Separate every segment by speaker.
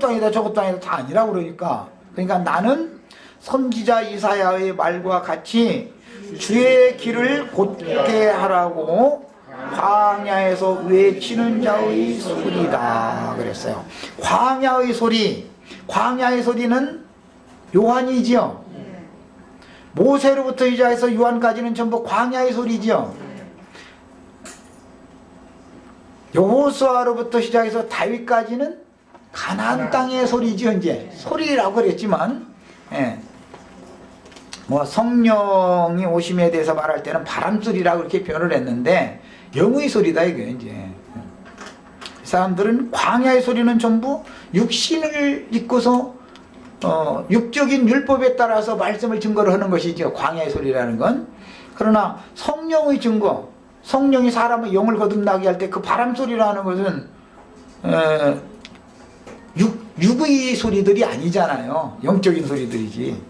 Speaker 1: 이것도 아니다 저것도 아니다 다 아니라 그러니까 나는 선지자 이사야의 말과 같이 주의 길을 곧게 하라고 광야에서 외치는 자의 소리다 그랬어요. 광야의 소리는 요한이지요. 모세로부터 시작해서 요한까지는 전부 광야의 소리지요. 여호수아로부터 시작해서 다윗까지는 가나안 땅의 소리지요. 이제 소리라고 그랬지만, 뭐 성령이 오심에 대해서 말할 때는 바람소리라고 이렇게 표현을 했는데 영의 소리다 이게 이제. 이 사람들은 광야의 소리는 전부 육신을 입고서 육적인 율법에 따라서 말씀을 증거를 하는 것이죠. 광야의 소리라는 건. 그러나 성령의 증거, 성령이 사람의 영을 거듭나게 할 때 그 바람소리라는 것은 육의 소리들이 아니잖아요. 영적인 소리들이지.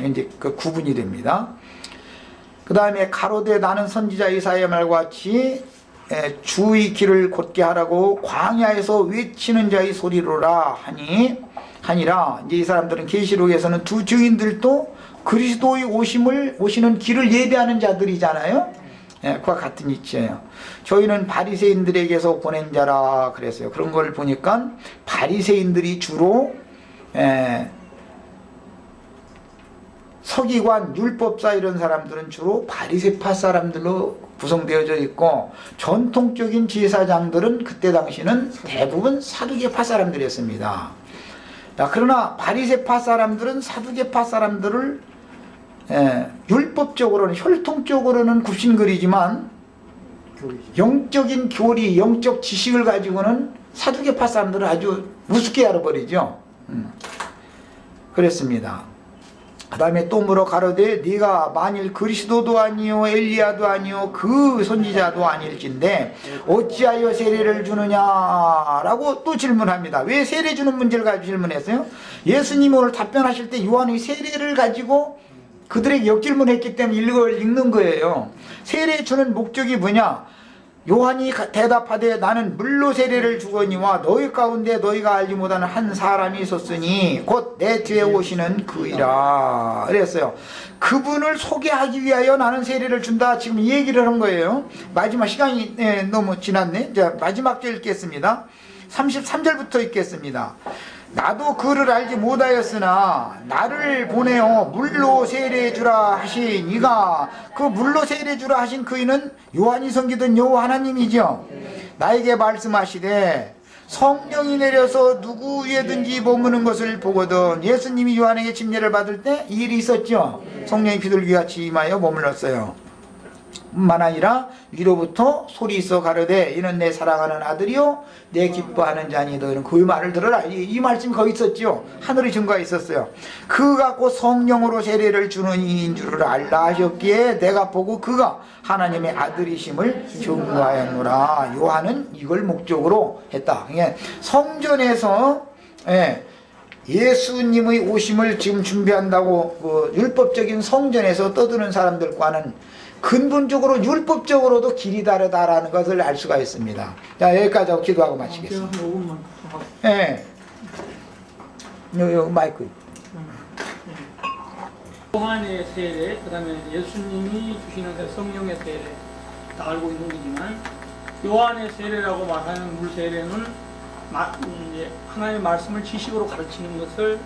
Speaker 1: 이제 그 구분이 됩니다. 그 다음에 가로되 나는 선지자 이사야의 말과 같이 주의 길을 곧게 하라고 광야에서 외치는 자의 소리로라 하니라. 이제 이 사람들은 계시록에서는 두 증인들도 그리스도의 오시는 길을 예배하는 자들이잖아요. 그와 같은 이치예요. 저희는 바리새인들에게서 보낸 자라 그랬어요. 그런 걸 보니까 바리새인들이 주로 서기관, 율법사 이런 사람들은 주로 바리새파 사람들로 구성되어져 있고 전통적인 제사장들은 그때 당시는 대부분 사두개파 사람들이었습니다. 그러나 바리새파 사람들은 사두개파 사람들을 율법적으로는 혈통적으로는 굽신거리지만 영적인 교리, 영적 지식을 가지고는 사두개파 사람들을 아주 우습게 알아버리죠. 그랬습니다. 그 다음에 또 물어 가로되 네가 만일 그리스도도 아니요 엘리야도 아니요 그 선지자도 아닐진데 어찌하여 세례를 주느냐라고 또 질문합니다. 왜 세례 주는 문제를 가지고 질문했어요? 예수님이 오늘 답변하실 때 요한의 세례를 가지고 그들에게 역질문했기 때문에 이걸 읽는 거예요. 세례 주는 목적이 뭐냐? 요한이 대답하되 나는 물로 세례를 주거니와 너희 가운데 너희가 알지 못하는 한 사람이 있었으니 곧 내 뒤에 오시는 그이라 그랬어요. 그분을 소개하기 위하여 나는 세례를 준다. 지금 이 얘기를 한 거예요. 마지막 시간이 너무 지났네. 자, 마지막 절 읽겠습니다. 33절부터 읽겠습니다. 나도 그를 알지 못하였으나 나를 보내어 물로 세례 주라 하신 이가 그 물로 세례 주라 하신 그이는 요한이 섬기던 여호와 하나님이죠. 나에게 말씀하시되 성령이 내려서 누구 위에든지 머무는 것을 보거든. 예수님이 요한에게 침례를 받을 때 이 일이 있었죠. 성령이 비둘기같이 임하여 머물렀어요. 뿐만 아니라 위로부터 소리 있어 가로되 이는 내 사랑하는 아들이요 내 기뻐하는 자니 너는 그 말을 들어라. 이 말씀이 거기 있었죠. 하늘의 증거가 있었어요. 그가 곧 성령으로 세례를 주는 이인 줄을 알라 하셨기에 내가 보고 그가 하나님의 아들이심을 증거하였노라. 요한은 이걸 목적으로 했다. 성전에서 예수님의 오심을 지금 준비한다고 그 율법적인 성전에서 떠드는 사람들과는 근본적으로 율법적으로도 길이 다르다라는 것을 알 수가 있습니다. 자, 여기까지 하고 기도하고 마치겠습니다. 예. 요 마이크.
Speaker 2: 요한의 세례, 그 다음에 예수님이 주시는 성령의 세례 다 알고 있는 거지만 요한의 세례라고 말하는 물 세례는 이제 하나님의 말씀을 지식으로 가르치는 것을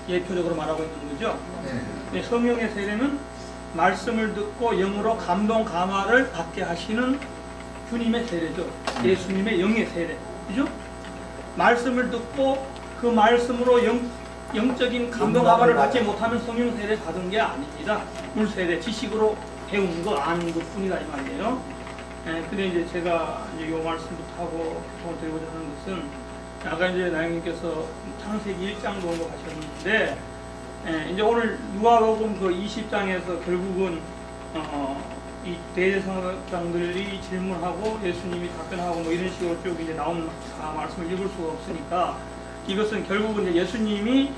Speaker 2: 예표적으로 말하고 있는 거죠. 네. 성령의 세례는 말씀을 듣고 영으로 감동 감화를 받게 하시는 주님의 세례죠. 예수님의 영의 세례, 그죠? 말씀을 듣고 그 말씀으로 영적인 감동 감화를 받지 못하면 성령 세례 받은 게 아닙니다. 물 세례 지식으로 배운 거 아는 것뿐이다 이 말이에요. 근데 이제 제가 이제 요 말씀부터 하고 드리고자 하는 것은 아까 이제 나영님께서 창세기 1장 정도 하셨는데. 이제 오늘 누가복음 그 20장에서 결국은 이 대제사장들이 질문하고 예수님이 답변하고 뭐 이런 식으로 쭉 이제 나온 말씀을 읽을 수가 없으니까 이것은 결국은 이제 예수님이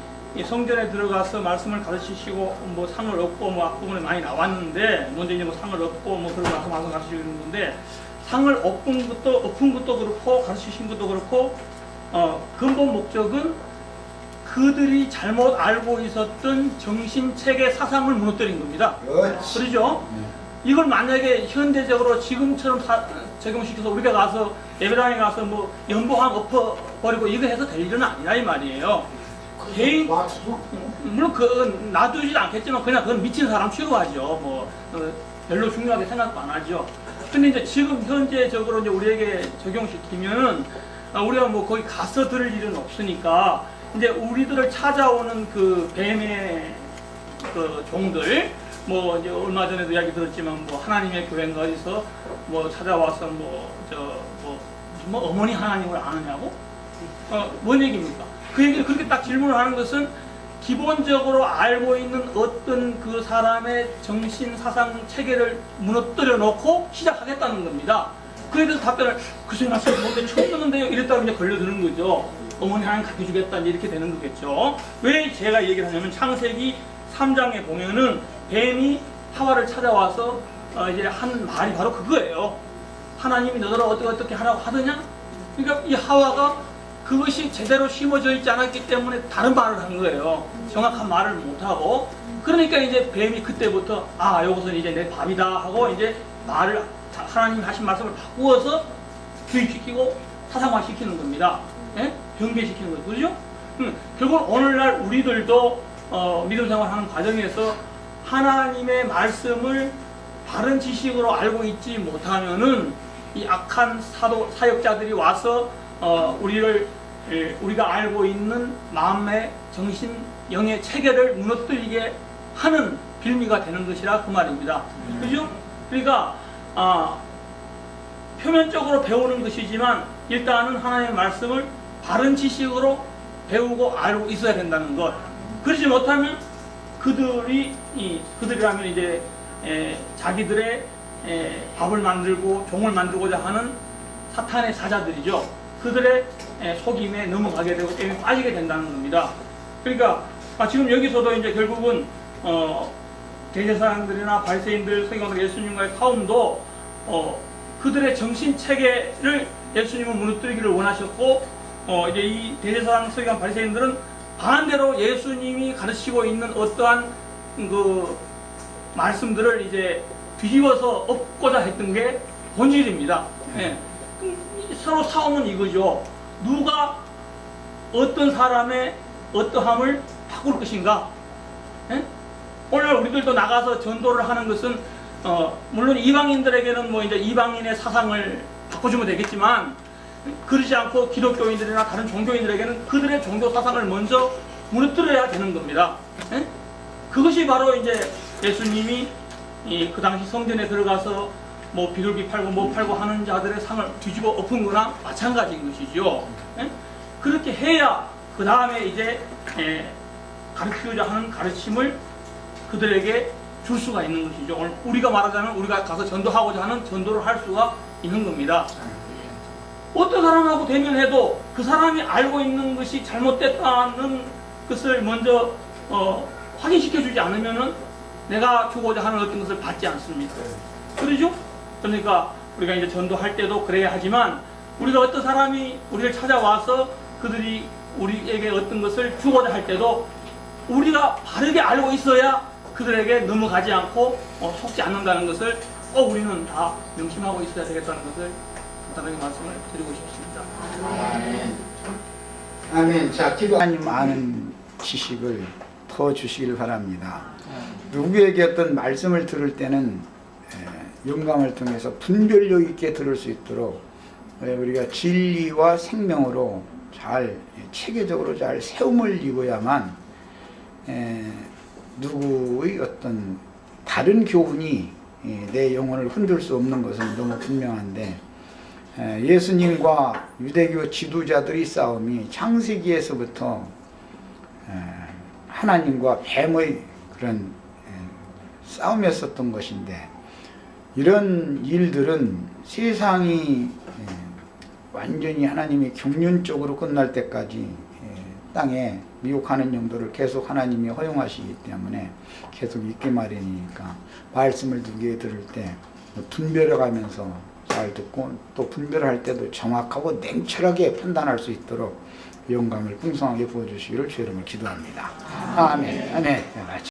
Speaker 2: 성전에 들어가서 말씀을 가르치시고 뭐 상을 얻고 뭐 앞부분에 많이 나왔는데 먼저 이제 뭐 상을 얻고 뭐 그러고 나서 말씀 가르치시는 건데 상을 엎은 것도 그렇고 가르치신 것도 그렇고 근본 목적은 그들이 잘못 알고 있었던 정신체계 사상을 무너뜨린 겁니다.
Speaker 1: 그렇지.
Speaker 2: 그렇죠? 이걸 만약에 현대적으로 지금처럼 적용시켜서 우리가 가서 예배당에 가서 뭐 연보항 엎어버리고 이거 해서 될 일은 아니라 이 말이에요. 개인, 물론 그 놔두지도 않겠지만 그냥 그건 미친 사람 취급하죠. 뭐 별로 중요하게 생각도 안 하죠. 근데 이제 지금 현재적으로 이제 우리에게 적용시키면은 우리가 뭐 거기 가서 들을 일은 없으니까 이제 우리들을 찾아오는 그 뱀의 그 종들, 뭐 이제 얼마 전에도 이야기 들었지만 뭐 하나님의 교회인가 어디서 뭐 찾아와서 뭐 어머니 하나님을 아느냐고? 뭔 얘기입니까? 그 얘기를 그렇게 딱 질문을 하는 것은 기본적으로 알고 있는 어떤 그 사람의 정신 사상 체계를 무너뜨려 놓고 시작하겠다는 겁니다. 그에 대해서 답변을 글쎄 나 지금 뭔데 처음 듣는데요 이랬다고 이제 걸려드는 거죠. 어머니 하나님 가르쳐주겠다 이렇게 되는 거겠죠. 왜 제가 얘기를 하냐면 창세기 3장에 보면은 뱀이 하와를 찾아와서 이제 한 말이 바로 그거예요. 하나님이 너더러 어떻게 하라고 하더냐? 그러니까 이 하와가 그것이 제대로 심어져 있지 않았기 때문에 다른 말을 한 거예요. 정확한 말을 못하고. 그러니까 이제 뱀이 그때부터 요것은 이제 내 밥이다 하고 이제 말을 하나님이 하신 말씀을 바꾸어서 교육시키고 사상화시키는 겁니다. 예? 변개시키는 거죠. 그죠? 결국 오늘날 우리들도 믿음 생활하는 과정에서 하나님의 말씀을 바른 지식으로 알고 있지 못하면은 이 악한 사역자들이 와서 우리가 알고 있는 마음의 정신, 영의 체계를 무너뜨리게 하는 빌미가 되는 것이라 그 말입니다. 그죠? 그러니까 표면적으로 배우는 것이지만 일단은 하나님의 말씀을 바른 지식으로 배우고 알고 있어야 된다는 것. 그러지 못하면 그들이라면 이제 자기들의 밥을 만들고 종을 만들고자 하는 사탄의 사자들이죠. 그들의 속임에 넘어가게 되고 게임에 빠지게 된다는 겁니다. 그러니까 지금 여기서도 이제 결국은 대제사장들이나 바리새인들, 서기관들, 예수님과의 싸움도 그들의 정신 체계를 예수님은 무너뜨리기를 원하셨고 이제 이 대제사장, 서기관, 바리새인들은 반대로 예수님이 가르치고 있는 어떠한 그 말씀들을 이제 뒤집어서 엎고자 했던 게 본질입니다. 예. 서로 싸움은 이거죠. 누가 어떤 사람의 어떠함을 바꿀 것인가? 예? 오늘 우리들도 나가서 전도를 하는 것은 물론 이방인들에게는 뭐 이제 이방인의 사상을 바꿔주면 되겠지만 그러지 않고 기독교인들이나 다른 종교인들에게는 그들의 종교 사상을 먼저 무너뜨려야 되는 겁니다. 예? 그것이 바로 이제 예수님이 그 당시 성전에 들어가서 뭐 비둘기 팔고 뭐 팔고 하는 자들의 상을 뒤집어 엎은 거나 마찬가지인 것이죠. 예? 그렇게 해야 그 다음에 이제 가르치고자 하는 가르침을 그들에게 줄 수가 있는 것이죠. 오늘 우리가 말하자면 우리가 가서 전도하고자 하는 전도를 할 수가 있는 겁니다. 어떤 사람하고 대면해도 그 사람이 알고 있는 것이 잘못됐다는 것을 먼저 확인시켜주지 않으면은 내가 주고자 하는 어떤 것을 받지 않습니다. 그러죠? 그러니까 우리가 이제 전도할 때도 그래야 하지만 우리가 어떤 사람이 우리를 찾아와서 그들이 우리에게 어떤 것을 주고자 할 때도 우리가 바르게 알고 있어야 그들에게 넘어가지 않고 속지 않는다는 것을 꼭 우리는 다 명심하고 있어야 되겠다는 것을 간단하게 말씀을 드리고 싶습니다.
Speaker 1: 아멘. 아멘. 자, 기도 하나님 아는 지식을 더 주시길 바랍니다. 누구에게 어떤 말씀을 들을 때는 영감을 통해서 분별력 있게 들을 수 있도록 우리가 진리와 생명으로 잘 체계적으로 잘 세움을 입어야만 누구의 어떤 다른 교훈이 내 영혼을 흔들 수 없는 것은 너무 분명한데 예수님과 유대교 지도자들의 싸움이 창세기에서부터 하나님과 뱀의 그런 싸움이었었던 것인데 이런 일들은 세상이 완전히 하나님이 경륜적으로 끝날 때까지 땅에 미혹하는 영도를 계속 하나님이 허용하시기 때문에 계속 있기 마련이니까 말씀을 누구에게 들을 때 분별해가면서 잘 듣고 또 분별할 때도 정확하고 냉철하게 판단할 수 있도록 영광을 풍성하게 부어주시기를 주의 이름으로 기도합니다. 아멘. 아멘.